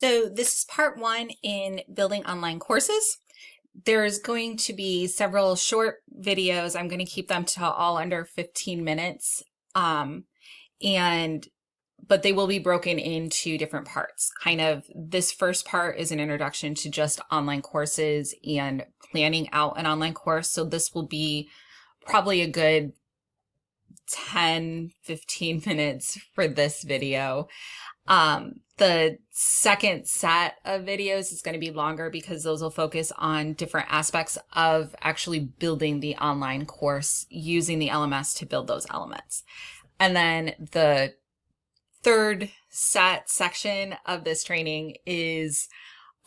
So this is part one in building online courses. There's going to be several short videos. I'm going to keep them to all under 15 minutes. And but they will be broken into different parts. Kind of this first part is an introduction to just online courses and planning out an online course. So this will be probably a good 10, 15 minutes for this video. The second set of videos is going to be longer because those will focus on different aspects of actually building the online course using the LMS to build those elements. And then the third section of this training is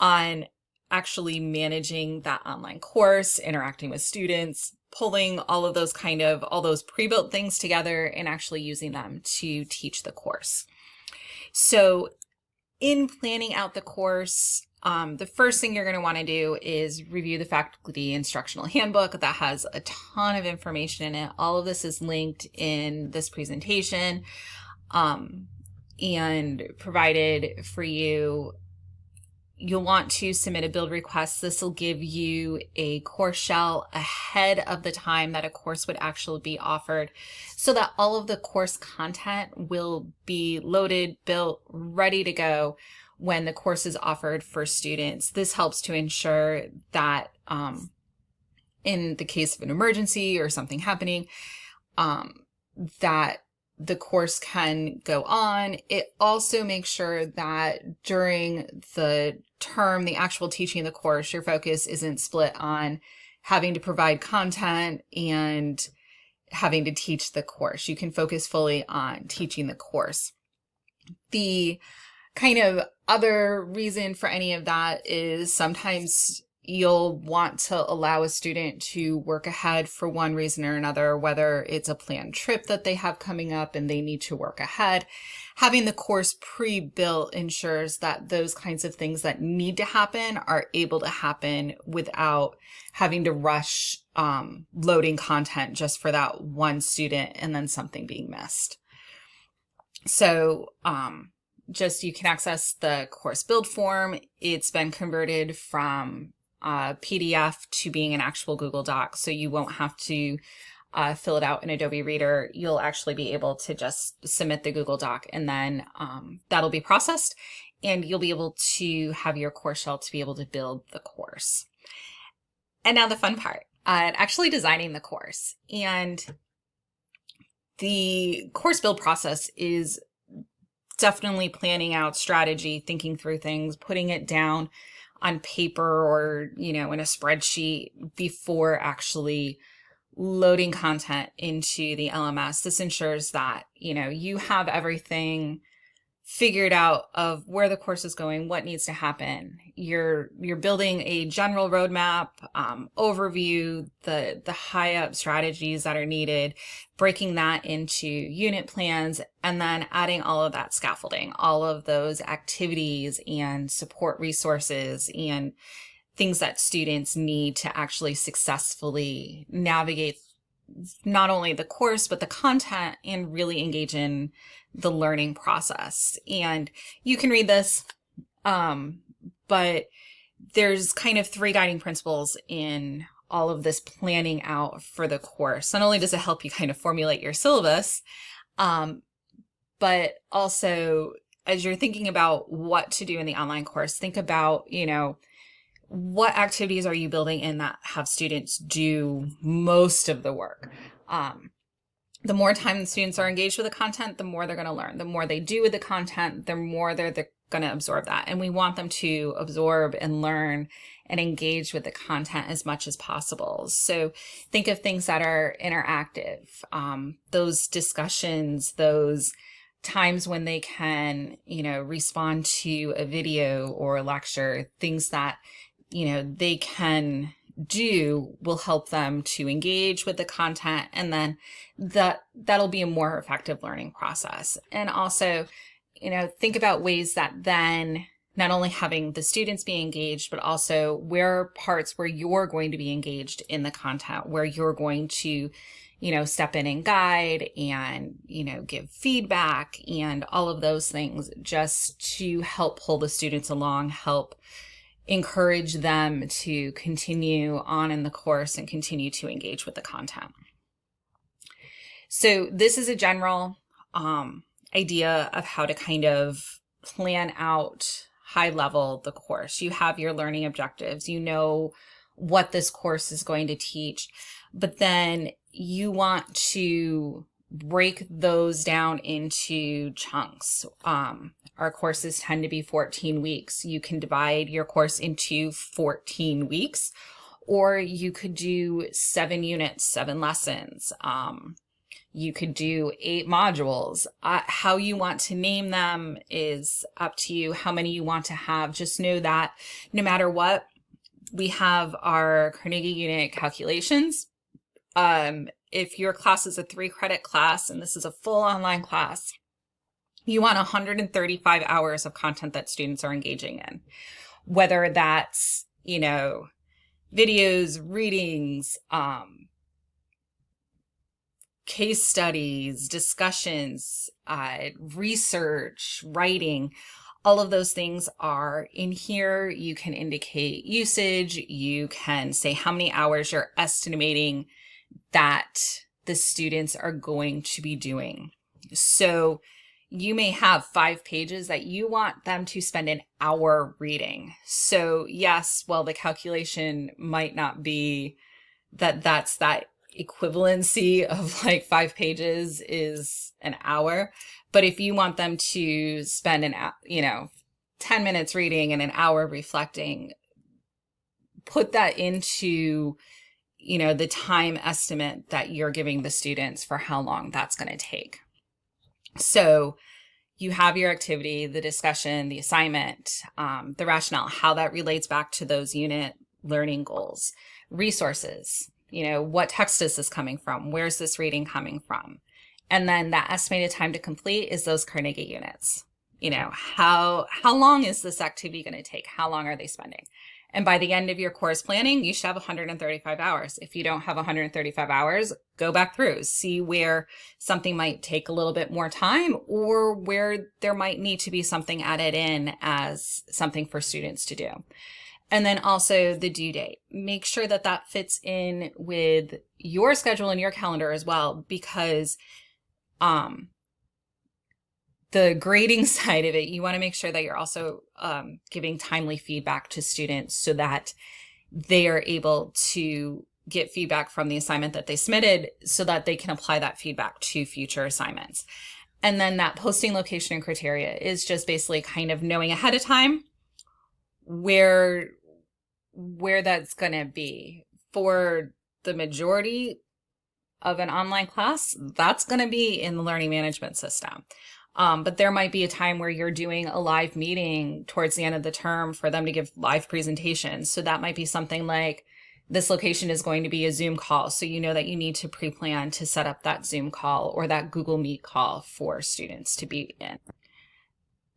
on actually managing that online course, interacting with students, pulling all those pre-built things together and actually using them to teach the course. So in planning out the course, the first thing you're going to want to do is review the faculty instructional handbook that has a ton of information in it. All of this is linked in this presentation and provided for you. You'll want to submit a build request. This will give you a course shell ahead of the time that a course would actually be offered so that all of the course content will be loaded, built, ready to go when the course is offered for students. This helps to ensure that in the case of an emergency or something happening, that the course can go on. It also makes sure that during the term, the actual teaching of the course, your focus isn't split on having to provide content and having to teach the course. You can focus fully on teaching the course. The kind of other reason for any of that is sometimes you'll want to allow a student to work ahead for one reason or another, whether it's a planned trip that they have coming up and they need to work ahead. Having the course pre-built ensures that those kinds of things that need to happen are able to happen without having to rush loading content just for that one student and then something being missed. So you can access the course build form. It's been converted from PDF to being an actual Google Doc, so you won't have to fill it out in Adobe Reader. You'll actually be able to just submit the Google Doc, and then that'll be processed, and you'll be able to have your course shell to be able to build the course. And now the fun part, actually designing the course. And the course build process is definitely planning out strategy, thinking through things, putting it down on paper or, in a spreadsheet before actually loading content into the LMS. This ensures that, you have everything figured out of where the course is going, what needs to happen. You're building a general roadmap, overview, the high up strategies that are needed, breaking that into unit plans, and then adding all of that scaffolding, all of those activities and support resources and things that students need to actually successfully navigate not only the course, but the content and really engage in the learning process. And you can read this, but there's kind of three guiding principles in all of this planning out for the course. Not only does it help you kind of formulate your syllabus, but also as you're thinking about what to do in the online course, think about, what activities are you building in that have students do most of the work? The more time the students are engaged with the content, the more they're going to learn. The more they do with the content, the more they're going to absorb that. And we want them to absorb and learn and engage with the content as much as possible. So think of things that are interactive, those discussions, those times when they can, respond to a video or a lecture, things that, they can do will help them to engage with the content, and then that'll be a more effective learning process. And also, think about ways that then not only having the students be engaged, but also where parts where you're going to be engaged in the content, where you're going to, step in and guide and, give feedback and all of those things, just to help pull the students along, help encourage them to continue on in the course and continue to engage with the content. So this is a general idea of how to kind of plan out high level the course. You have your learning objectives, you know what this course is going to teach, but then you want to break those down into chunks. Our courses tend to be 14 weeks. You can divide your course into 14 weeks, or you could do 7 units, 7 lessons. You could do 8 modules. How you want to name them is up to you, how many you want to have. Just know that no matter what, we have our Carnegie Unit calculations. If your class is a 3-credit class and this is a full online class, you want 135 hours of content that students are engaging in, whether that's, videos, readings, case studies, discussions, research, writing. All of those things are in here. You can indicate usage. You can say how many hours you're estimating that the students are going to be doing. So you may have 5 pages that you want them to spend an hour reading. So yes, well, the calculation might not be that's that equivalency of like 5 pages is an hour. But if you want them to spend 10 minutes reading and an hour reflecting, put that into, the time estimate that you're giving the students for how long that's going to take. So you have your activity, the discussion, the assignment, the rationale, how that relates back to those unit learning goals, resources, what text is this coming from? Where's this reading coming from? And then that estimated time to complete is those Carnegie units. How long is this activity going to take? How long are they spending? And by the end of your course planning, you should have 135 hours. If you don't have 135 hours, go back through, see where something might take a little bit more time or where there might need to be something added in as something for students to do. And then also the due date. Make sure that that fits in with your schedule and your calendar as well, because the grading side of it, you want to make sure that you're also giving timely feedback to students so that they are able to get feedback from the assignment that they submitted so that they can apply that feedback to future assignments. And then that posting location and criteria is just basically kind of knowing ahead of time where that's going to be. For the majority of an online class, that's going to be in the learning management system. But there might be a time where you're doing a live meeting towards the end of the term for them to give live presentations. So that might be something like, this location is going to be a Zoom call. So you know that you need to pre-plan to set up that Zoom call or that Google Meet call for students to be in.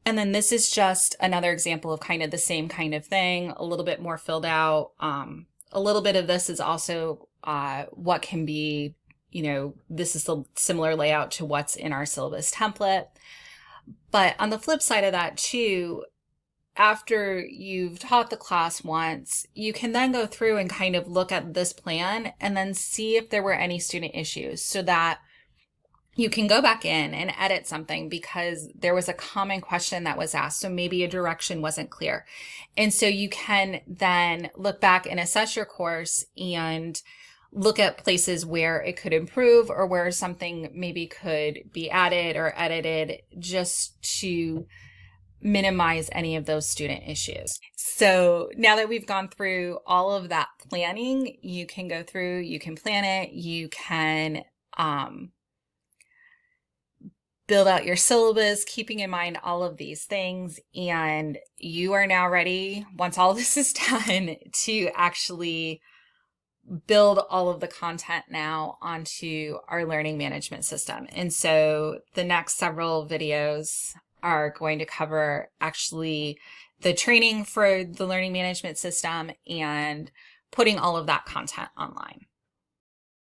And then this is just another example of kind of the same kind of thing, a little bit more filled out. A little bit of this is also what can be, this is the similar layout to what's in our syllabus template. But on the flip side of that too, after you've taught the class once, you can then go through and kind of look at this plan and then see if there were any student issues so that you can go back in and edit something because there was a common question that was asked. So maybe a direction wasn't clear. And so you can then look back and assess your course and look at places where it could improve or where something maybe could be added or edited just to minimize any of those student issues. So now that we've gone through all of that planning, you can go through, you can plan it, you can build out your syllabus, keeping in mind all of these things. And you are now ready, once all this is done, to actually build all of the content now onto our learning management system. And so the next several videos are going to cover actually the training for the learning management system and putting all of that content online.